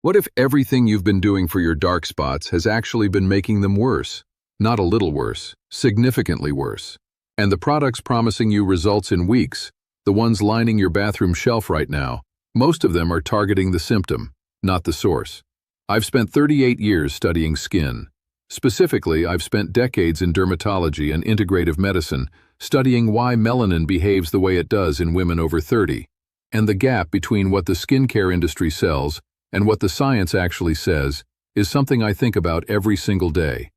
What if everything you've been doing for your dark spots has actually been making them worse? Not a little worse, significantly worse. And the products promising you results in weeks, the ones lining your bathroom shelf right now, most of them are targeting the symptom, not the source. I've spent 38 years studying skin. Specifically, I've spent decades in dermatology and integrative medicine, studying why melanin behaves the way it does in women over 30, and the gap between what the skincare industry sells and what the science actually says is something I think about every single day.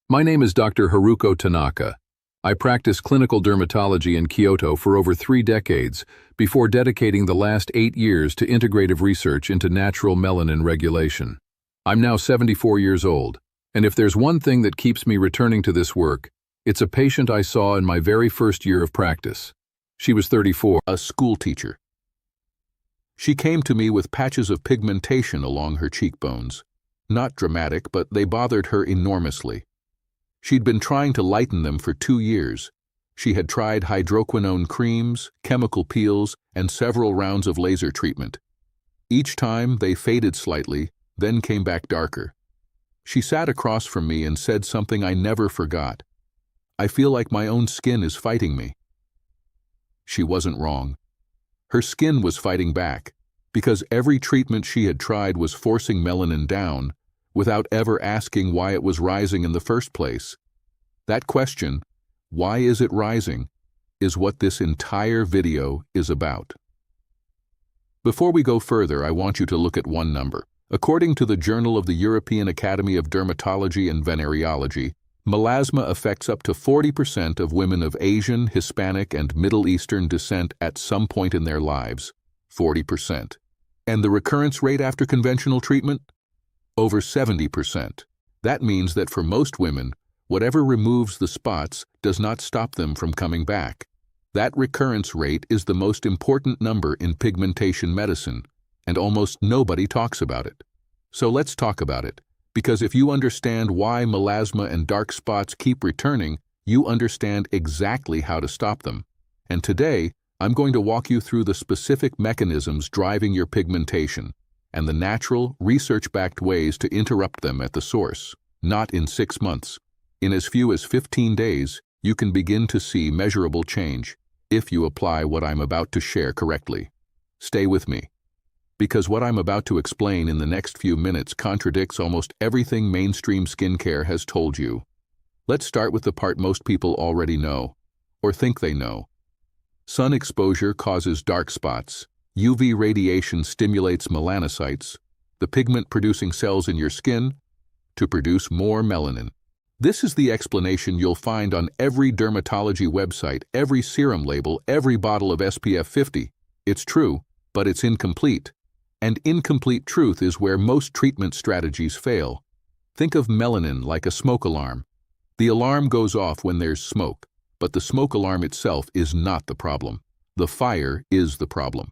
My name is Dr. Haruko Tanaka. I practiced clinical dermatology in Kyoto for over 3 decades before dedicating the last 8 years to integrative research into natural melanin regulation. I'm now 74 years old, and if there's one thing that keeps me returning to this work, it's a patient I saw in my very first year of practice. She was 34, a school teacher. She came to me with patches of pigmentation along her cheekbones. Not dramatic, but they bothered her enormously. She'd been trying to lighten them for 2 years. She had tried hydroquinone creams, chemical peels, and several rounds of laser treatment. Each time, they faded slightly, then came back darker. She sat across from me and said something I never forgot. "I feel like my own skin is fighting me." She wasn't wrong. Her skin was fighting back, because every treatment she had tried was forcing melanin down, without ever asking why it was rising in the first place. That question, why is it rising, is what this entire video is about. Before we go further, I want you to look at one number. According to the Journal of the European Academy of Dermatology and Venereology, melasma affects up to 40% of women of Asian, Hispanic, and Middle Eastern descent at some point in their lives. 40%. And the recurrence rate after conventional treatment? Over 70%. That means that for most women, whatever removes the spots does not stop them from coming back. That recurrence rate is the most important number in pigmentation medicine, and almost nobody talks about it. So let's talk about it. Because if you understand why melasma and dark spots keep returning, you understand exactly how to stop them. And today, I'm going to walk you through the specific mechanisms driving your pigmentation and the natural, research-backed ways to interrupt them at the source. Not in 6 months. In as few as 15 days, you can begin to see measurable change if you apply what I'm about to share correctly. Stay with me, because what I'm about to explain in the next few minutes contradicts almost everything mainstream skincare has told you. Let's start with the part most people already know, or think they know. Sun exposure causes dark spots. UV radiation stimulates melanocytes, the pigment-producing cells in your skin, to produce more melanin. This is the explanation you'll find on every dermatology website, every serum label, every bottle of SPF 50. It's true, but it's incomplete. And incomplete truth is where most treatment strategies fail. Think of melanin like a smoke alarm. The alarm goes off when there's smoke, but the smoke alarm itself is not the problem. The fire is the problem.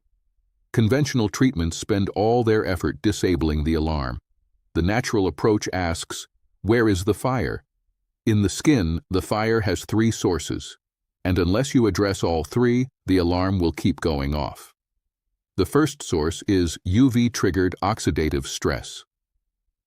Conventional treatments spend all their effort disabling the alarm. The natural approach asks, where is the fire? In the skin, the fire has 3 sources, and unless you address all 3, the alarm will keep going off. The first source is UV-triggered oxidative stress.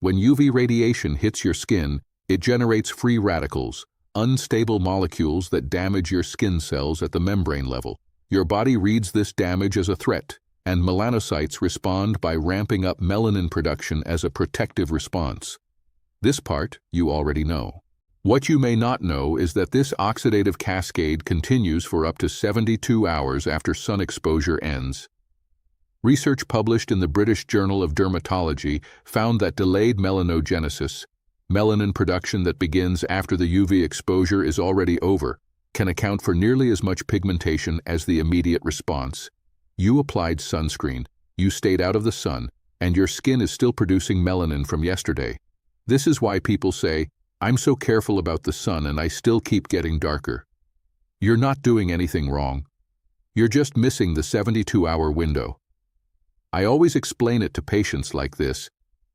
When UV radiation hits your skin, it generates free radicals, unstable molecules that damage your skin cells at the membrane level. Your body reads this damage as a threat, and melanocytes respond by ramping up melanin production as a protective response. This part you already know. What you may not know is that this oxidative cascade continues for up to 72 hours after sun exposure ends. Research published in the British Journal of Dermatology found that delayed melanogenesis, melanin production that begins after the UV exposure is already over, can account for nearly as much pigmentation as the immediate response. You applied sunscreen, you stayed out of the sun, and your skin is still producing melanin from yesterday. This is why people say, "I'm so careful about the sun and I still keep getting darker." You're not doing anything wrong. You're just missing the 72-hour window. I always explain it to patients like this.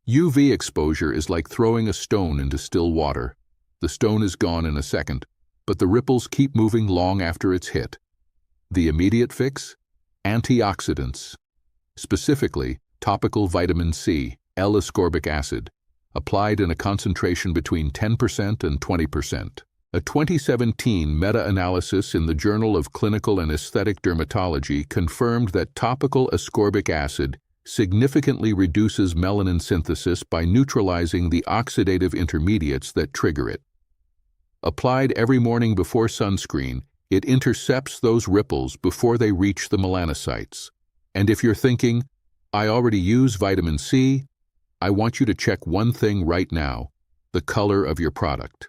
UV exposure is like throwing a stone into still water. The stone is gone in a second, but the ripples keep moving long after it's hit. The immediate fix? Antioxidants. Specifically, topical vitamin C, L-ascorbic acid, applied in a concentration between 10% and 20%. A 2017 meta-analysis in the Journal of Clinical and Aesthetic Dermatology confirmed that topical ascorbic acid significantly reduces melanin synthesis by neutralizing the oxidative intermediates that trigger it. Applied every morning before sunscreen, it intercepts those ripples before they reach the melanocytes. And if you're thinking, I already use vitamin C, I want you to check one thing right now: the color of your product.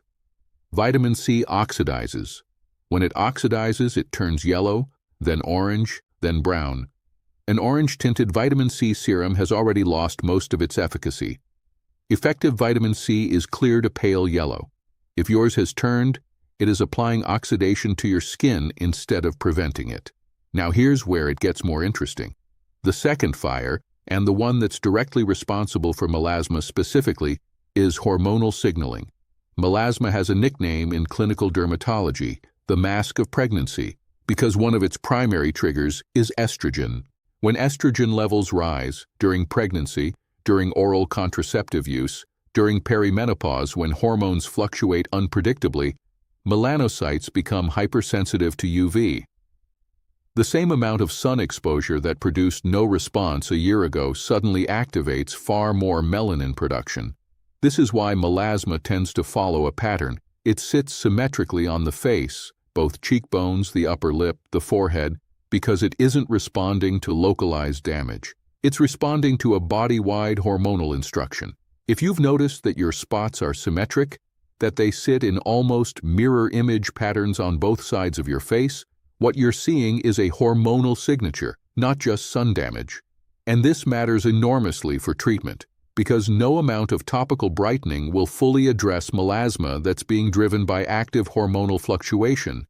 Vitamin C oxidizes. When it oxidizes, it turns yellow, then orange, then brown. An orange-tinted vitamin C serum has already lost most of its efficacy. Effective vitamin C is clear to pale yellow. If yours has turned, it is applying oxidation to your skin instead of preventing it. Now here's where it gets more interesting. The second fire, and the one that's directly responsible for melasma specifically, is hormonal signaling. Melasma has a nickname in clinical dermatology, the mask of pregnancy, because one of its primary triggers is estrogen. When estrogen levels rise, during pregnancy, during oral contraceptive use, during perimenopause when hormones fluctuate unpredictably, melanocytes become hypersensitive to UV. The same amount of sun exposure that produced no response a year ago suddenly activates far more melanin production. This is why melasma tends to follow a pattern. It sits symmetrically on the face, both cheekbones, the upper lip, the forehead, because it isn't responding to localized damage. It's responding to a body-wide hormonal instruction. If you've noticed that your spots are symmetric, that they sit in almost mirror image patterns on both sides of your face, what you're seeing is a hormonal signature, not just sun damage. And this matters enormously for treatment, because no amount of topical brightening will fully address melasma that's being driven by active hormonal fluctuation.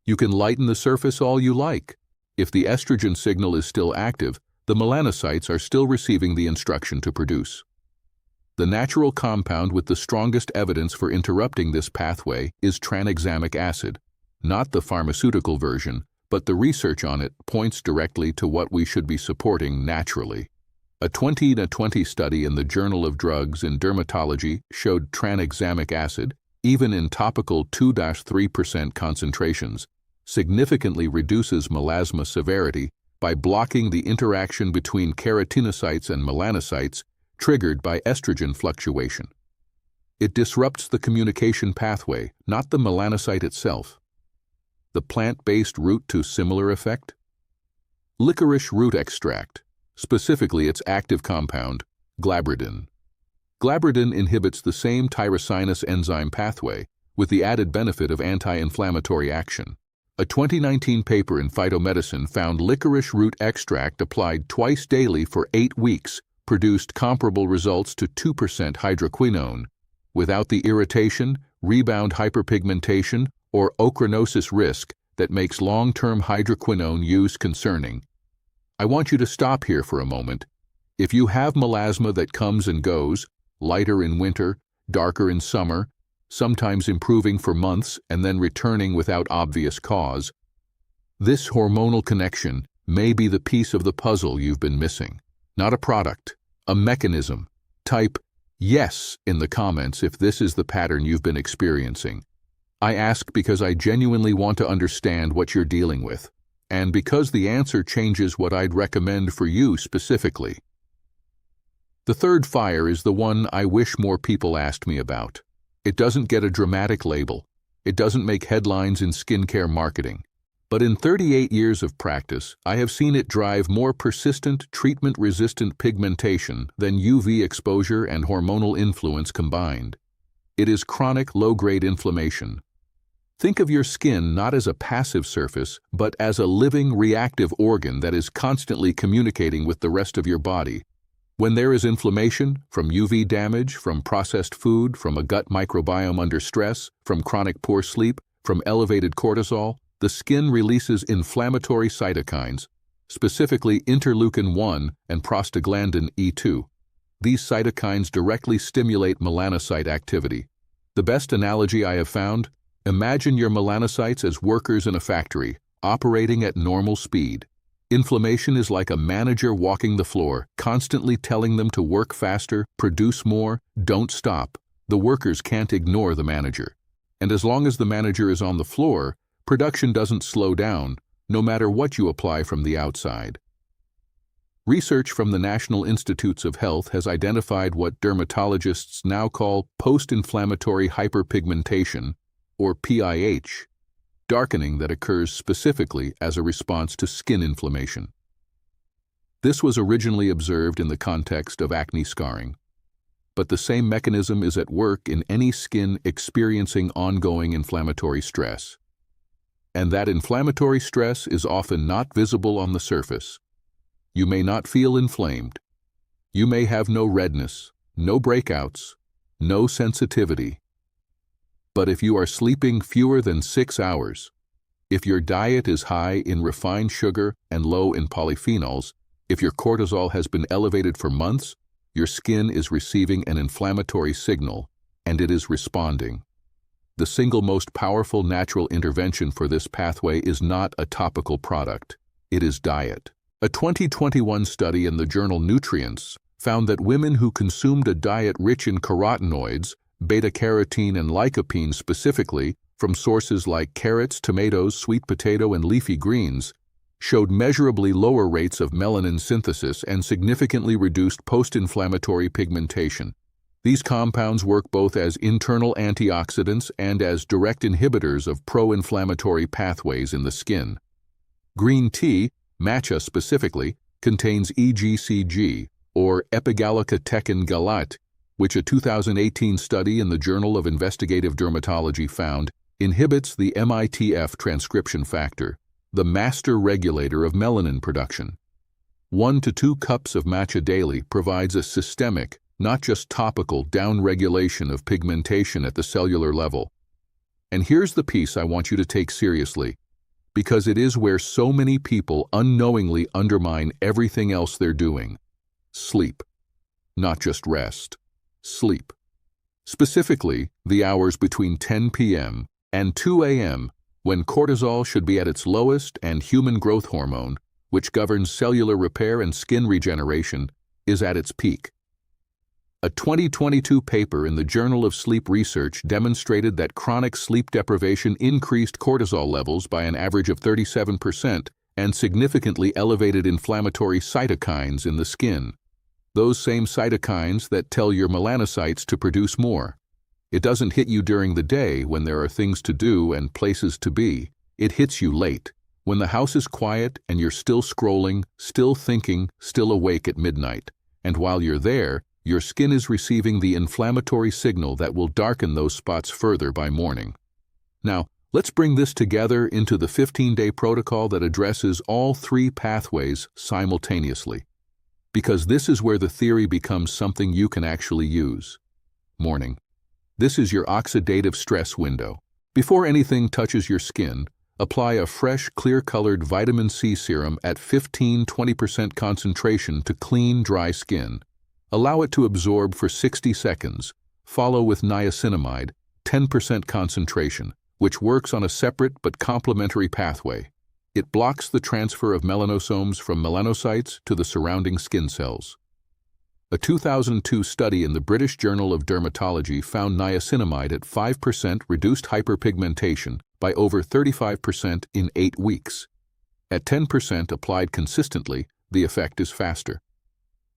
You can lighten the surface all you like. If the estrogen signal is still active, the melanocytes are still receiving the instruction to produce. The natural compound with the strongest evidence for interrupting this pathway is tranexamic acid. Not the pharmaceutical version, but the research on it points directly to what we should be supporting naturally. A 2020 study in the Journal of Drugs in Dermatology showed tranexamic acid, even in topical 2–3% concentrations, significantly reduces melasma severity by blocking the interaction between keratinocytes and melanocytes triggered by estrogen fluctuation. It disrupts the communication pathway, not the melanocyte itself. The plant-based route to similar effect? Licorice root extract, specifically its active compound, glabridin. Glabridin inhibits the same tyrosinase enzyme pathway with the added benefit of anti-inflammatory action. A 2019 paper in Phytomedicine found licorice root extract applied twice daily for 8 weeks produced comparable results to 2% hydroquinone, without the irritation, rebound hyperpigmentation, or ochronosis risk that makes long-term hydroquinone use concerning. I want you to stop here for a moment. If you have melasma that comes and goes, lighter in winter, darker in summer, sometimes improving for months and then returning without obvious cause, this hormonal connection may be the piece of the puzzle you've been missing. Not a product, a mechanism. Type yes in the comments if this is the pattern you've been experiencing. I ask because I genuinely want to understand what you're dealing with, and because the answer changes what I'd recommend for you specifically. The third fire is the one I wish more people asked me about. It doesn't get a dramatic label. It doesn't make headlines in skincare marketing. But in 38 years of practice, I have seen it drive more persistent, treatment-resistant pigmentation than UV exposure and hormonal influence combined. It is chronic, low-grade inflammation. Think of your skin not as a passive surface, but as a living, reactive organ that is constantly communicating with the rest of your body. When there is inflammation, from UV damage, from processed food, from a gut microbiome under stress, from chronic poor sleep, from elevated cortisol, the skin releases inflammatory cytokines, specifically interleukin-1 and prostaglandin E2. These cytokines directly stimulate melanocyte activity. The best analogy I have found: imagine your melanocytes as workers in a factory, operating at normal speed. Inflammation is like a manager walking the floor, constantly telling them to work faster, produce more, don't stop. The workers can't ignore the manager. And as long as the manager is on the floor, production doesn't slow down, no matter what you apply from the outside. Research from the National Institutes of Health has identified what dermatologists now call post-inflammatory hyperpigmentation, or PIH, darkening that occurs specifically as a response to skin inflammation. This was originally observed in the context of acne scarring, but the same mechanism is at work in any skin experiencing ongoing inflammatory stress. And that inflammatory stress is often not visible on the surface. You may not feel inflamed. You may have no redness, no breakouts, no sensitivity. But if you are sleeping fewer than 6 hours, if your diet is high in refined sugar and low in polyphenols, if your cortisol has been elevated for months, your skin is receiving an inflammatory signal, and it is responding. The single most powerful natural intervention for this pathway is not a topical product, it is diet. A 2021 study in the journal Nutrients found that women who consumed a diet rich in carotenoids, beta-carotene and lycopene specifically, from sources like carrots, tomatoes, sweet potato, and leafy greens, showed measurably lower rates of melanin synthesis and significantly reduced post-inflammatory pigmentation. These compounds work both as internal antioxidants and as direct inhibitors of pro-inflammatory pathways in the skin. Green tea, matcha specifically, contains EGCG, or epigallocatechin gallate, which a 2018 study in the Journal of Investigative Dermatology found inhibits the MITF transcription factor, the master regulator of melanin production. 1 to 2 cups of matcha daily provides a systemic, not just topical, downregulation of pigmentation at the cellular level. And here's the piece I want you to take seriously, because it is where so many people unknowingly undermine everything else they're doing. Sleep. Not just rest. Sleep. Specifically, the hours between 10 p.m. and 2 a.m., when cortisol should be at its lowest and human growth hormone, which governs cellular repair and skin regeneration, is at its peak. A 2022 paper in the Journal of Sleep Research demonstrated that chronic sleep deprivation increased cortisol levels by an average of 37% and significantly elevated inflammatory cytokines in the skin. Those same cytokines that tell your melanocytes to produce more. It doesn't hit you during the day when there are things to do and places to be. It hits you late, when the house is quiet and you're still scrolling, still thinking, still awake at midnight. And while you're there, your skin is receiving the inflammatory signal that will darken those spots further by morning. Now, let's bring this together into the 15-day protocol that addresses all 3 pathways simultaneously. Because this is where the theory becomes something you can actually use. Morning. This is your oxidative stress window. Before anything touches your skin, apply a fresh, clear-colored vitamin C serum at 15-20% concentration to clean, dry skin. Allow it to absorb for 60 seconds. Follow with niacinamide, 10% concentration, which works on a separate but complementary pathway. It blocks the transfer of melanosomes from melanocytes to the surrounding skin cells. A 2002 study in the British Journal of Dermatology found niacinamide at 5% reduced hyperpigmentation by over 35% in 8 weeks. At 10% applied consistently, the effect is faster.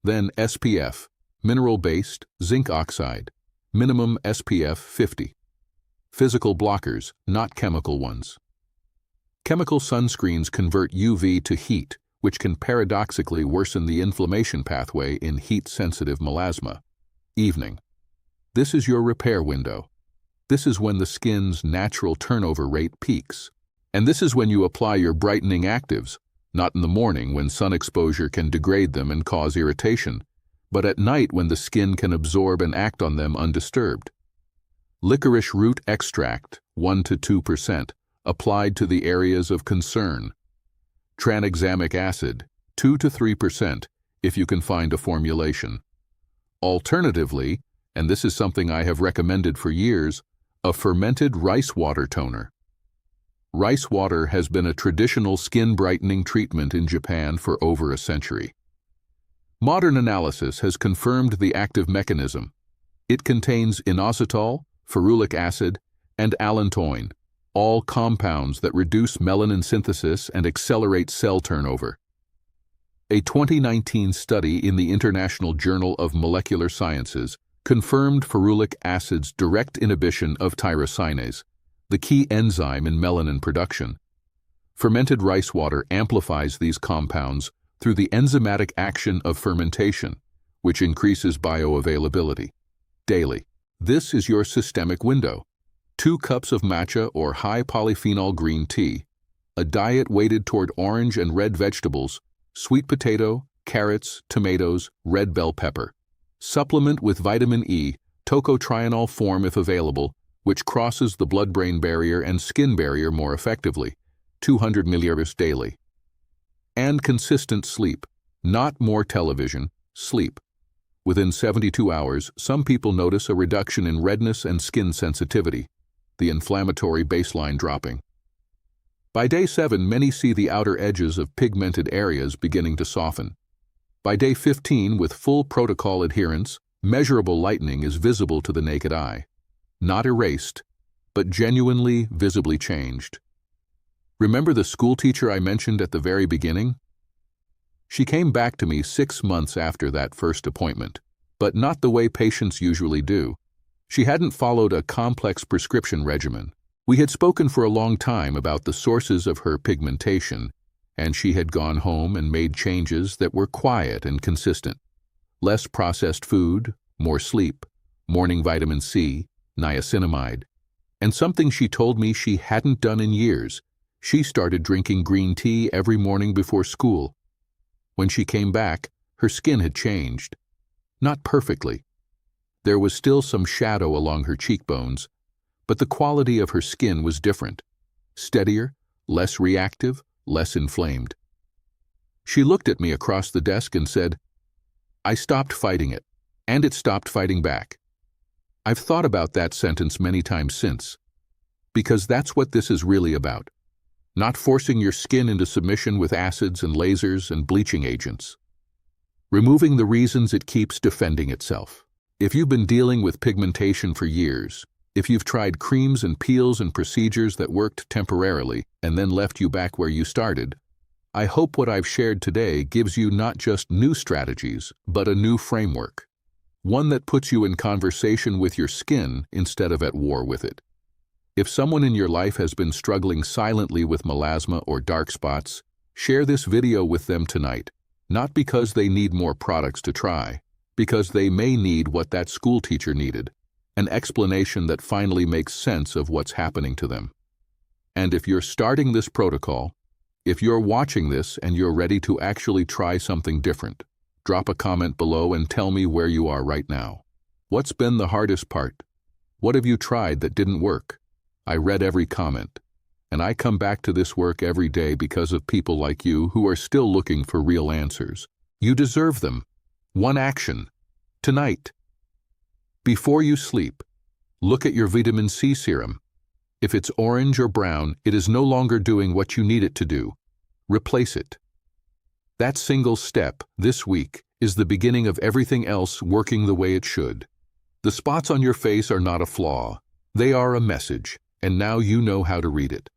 Then SPF, mineral-based, zinc oxide, minimum SPF 50. Physical blockers, not chemical ones. Chemical sunscreens convert UV to heat, which can paradoxically worsen the inflammation pathway in heat-sensitive melasma. Evening. This is your repair window. This is when the skin's natural turnover rate peaks. And this is when you apply your brightening actives, not in the morning when sun exposure can degrade them and cause irritation, but at night when the skin can absorb and act on them undisturbed. Licorice root extract, 1 to 2%, applied to the areas of concern. Tranexamic acid, 2 to 3%, if you can find a formulation. Alternatively, and this is something I have recommended for years, a fermented rice water toner. Rice water has been a traditional skin brightening treatment in Japan for over a century. Modern analysis has confirmed the active mechanism. It contains inositol, ferulic acid, and allantoin, all compounds that reduce melanin synthesis and accelerate cell turnover. A 2019 study in the International Journal of Molecular Sciences confirmed ferulic acid's direct inhibition of tyrosinase, the key enzyme in melanin production. Fermented rice water amplifies these compounds through the enzymatic action of fermentation, which increases bioavailability. Daily. This is your systemic window. 2 cups of matcha or high polyphenol green tea, a diet weighted toward orange and red vegetables, sweet potato, carrots, tomatoes, red bell pepper. Supplement with vitamin E, tocotrienol form if available, which crosses the blood-brain barrier and skin barrier more effectively, 200 ml daily. And consistent sleep, not more television, sleep. Within 72 hours, some people notice a reduction in redness and skin sensitivity, the inflammatory baseline dropping. By day 7, many see the outer edges of pigmented areas beginning to soften. By day 15, with full protocol adherence, measurable lightening is visible to the naked eye. Not erased, but genuinely, visibly changed. Remember the school teacher I mentioned at the very beginning? She came back to me 6 months after that first appointment, but not the way patients usually do. She hadn't followed a complex prescription regimen. We had spoken for a long time about the sources of her pigmentation, and she had gone home and made changes that were quiet and consistent. Less processed food, more sleep, morning vitamin C, niacinamide, and something she told me she hadn't done in years. She started drinking green tea every morning before school. When she came back, her skin had changed. Not perfectly. There was still some shadow along her cheekbones, but the quality of her skin was different. Steadier, less reactive, less inflamed. She looked at me across the desk and said, "I stopped fighting it, and it stopped fighting back." I've thought about that sentence many times since, because that's what this is really about. Not forcing your skin into submission with acids and lasers and bleaching agents. Removing the reasons it keeps defending itself. If you've been dealing with pigmentation for years, if you've tried creams and peels and procedures that worked temporarily and then left you back where you started, I hope what I've shared today gives you not just new strategies, but a new framework. One that puts you in conversation with your skin instead of at war with it. If someone in your life has been struggling silently with melasma or dark spots, share this video with them tonight, not because they need more products to try, because they may need what that school teacher needed, an explanation that finally makes sense of what's happening to them. And if you're starting this protocol, if you're watching this and you're ready to actually try something different, drop a comment below and tell me where you are right now. What's been the hardest part? What have you tried that didn't work? I read every comment, and I come back to this work every day because of people like you who are still looking for real answers. You deserve them. One action. Tonight. Before you sleep, look at your vitamin C serum. If it's orange or brown, it is no longer doing what you need it to do. Replace it. That single step, this week, is the beginning of everything else working the way it should. The spots on your face are not a flaw. They are a message, and now you know how to read it.